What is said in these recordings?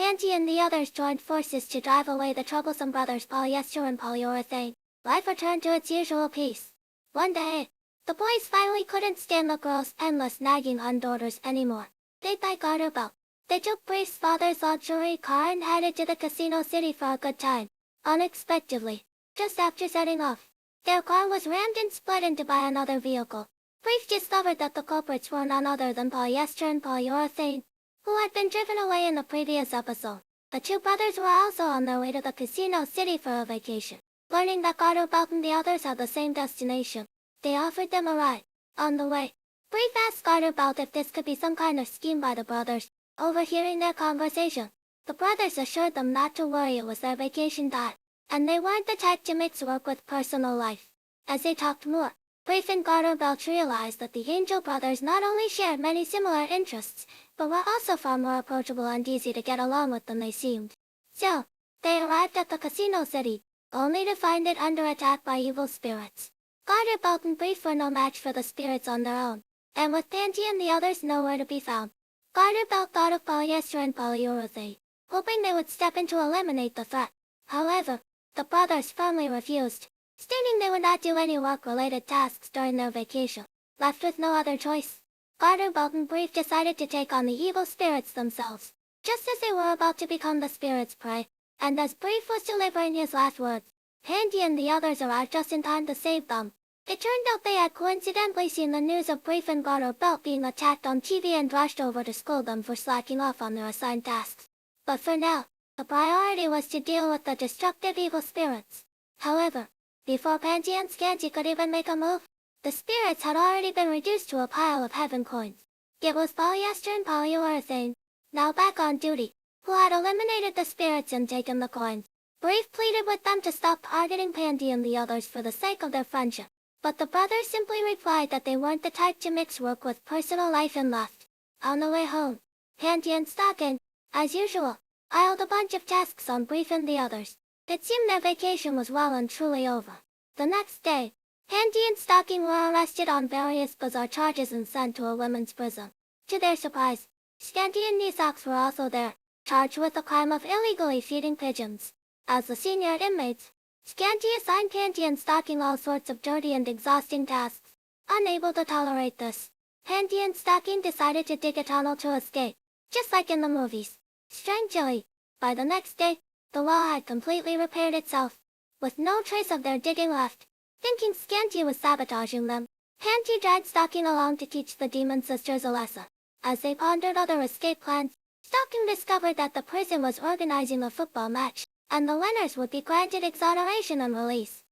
Panty and the others joined forces to drive away the troublesome brothers polyester and polyurethane, life returned to its usual peace. One day, the boys finally couldn't stand the girls' endless nagging on daughters anymore. They'd buy Garterbelt. They took Brief's father's luxury car and headed to the casino city for a good time. Unexpectedly, just after setting off, their car was rammed and split into by another vehicle. Brief discovered that the culprits were none other than polyester and polyurethane, who had been driven away in the previous episode. The two brothers were also on their way to the casino city for a vacation. Learning that Garterbelt and the others had the same destination, they offered them a ride. On the way, Brief asked Garterbelt if this could be some kind of scheme by the brothers. Overhearing their conversation, the brothers assured them not to worry, it was their vacation time, and they weren't the type to mix work with personal life. As they talked more, Brief and Garterbelt realized that the Angel brothers not only shared many similar interests, but were also far more approachable and easy to get along with than they seemed. So, they arrived at the casino city, only to find it under attack by evil spirits. Garterbelt and Brief were no match for the spirits on their own, and with Panty and the others nowhere to be found, Garterbelt thought of polyester and polyurethane, hoping they would step in to eliminate the threat. However, the brothers firmly refused, stating they would not do any work-related tasks during their vacation. Left with no other choice, Garterbelt and Brief decided to take on the evil spirits themselves, just as they were about to become the spirits' prey. And as Brief was delivering his last words, Panty and the others arrived just in time to save them. It turned out they had coincidentally seen the news of Brief and Garterbelt being attacked on TV and rushed over to scold them for slacking off on their assigned tasks. But for now, the priority was to deal with the destructive evil spirits. However, before Panty and Scanty could even make a move, the spirits had already been reduced to a pile of heaven coins. It was polyester and polyurethane, now back on duty, who had eliminated the spirits and taken the coins. Brief pleaded with them to stop targeting Panty and the others for the sake of their friendship, but the brothers simply replied that they weren't the type to mix work with personal life and left. On the way home, Panty and Stocking, as usual, piled a bunch of tasks on Brief and the others. It seemed their vacation was well and truly over. The next day, Panty and Stocking were arrested on various bizarre charges and sent to a women's prison. To their surprise, Scanty and Anicaps were also there, charged with the crime of illegally feeding pigeons. As the senior inmates, Scanty assigned Panty and Stocking all sorts of dirty and exhausting tasks. Unable to tolerate this, Panty and Stocking decided to dig a tunnel to escape, just like in the movies. Strangely, by the next day, the wall had completely repaired itself, with no trace of their digging left. Thinking Scanty was sabotaging them, Panty dragged Stocking along to teach the demon sisters a lesson. As they pondered other escape plans, Stocking discovered that the prison was organizing a football match, and the winners would be granted exoneration and release.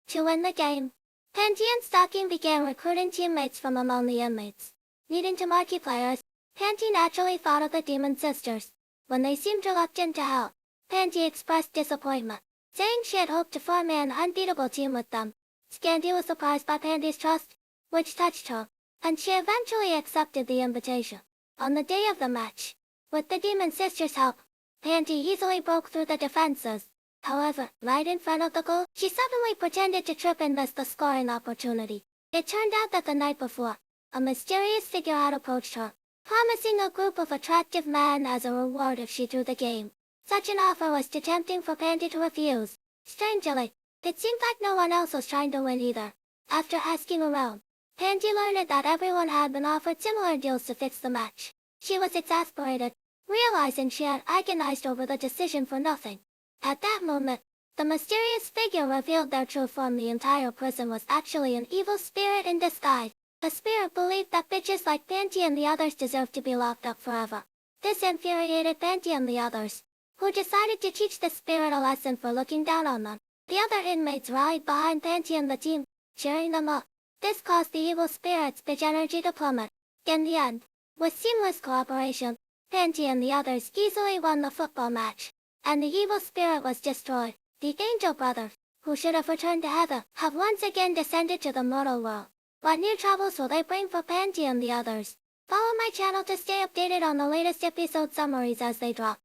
To win the game, Panty and Stocking began recruiting teammates from among the inmates. Needing to marquee players, Panty naturally thought of the demon sisters. When they seemed reluctant to help, Panty expressed disappointment, saying she had hoped to form an unbeatable team with them. Scanty was surprised by Panty's trust, which touched her, and she eventually accepted the invitation. On the day of the match, with the demon sisters' help, Panty easily broke through the defenses. However, right in front of the goal, she suddenly pretended to trip and missed the scoring opportunity. It turned out that the night before, a mysterious figure had approached her, promising a group of attractive men as a reward if she threw the game. Such an offer was too tempting for Panty to refuse. Strangely, it seemed like no one else was trying to win either. After asking around, Panty learned that everyone had been offered similar deals to fix the match. She was exasperated, realizing she had agonized over the decision for nothing. At that moment, the mysterious figure revealed their true form. The entire prison was actually an evil spirit in disguise. The spirit believed that bitches like Panty and the others deserved to be locked up forever. This infuriated Panty and the others, who decided to teach the spirit a lesson for looking down on them. The other inmates rallied behind Panty and the team, cheering them up. This caused the evil spirit's bitch energy to plummet. In the end, with seamless cooperation, Panty and the others easily won the football match, and the evil spirit was destroyed. The Angel brothers, who should have returned to heaven, have once again descended to the mortal world. What new troubles will they bring for Panty and the others? Follow my channel to stay updated on the latest episode summaries as they drop.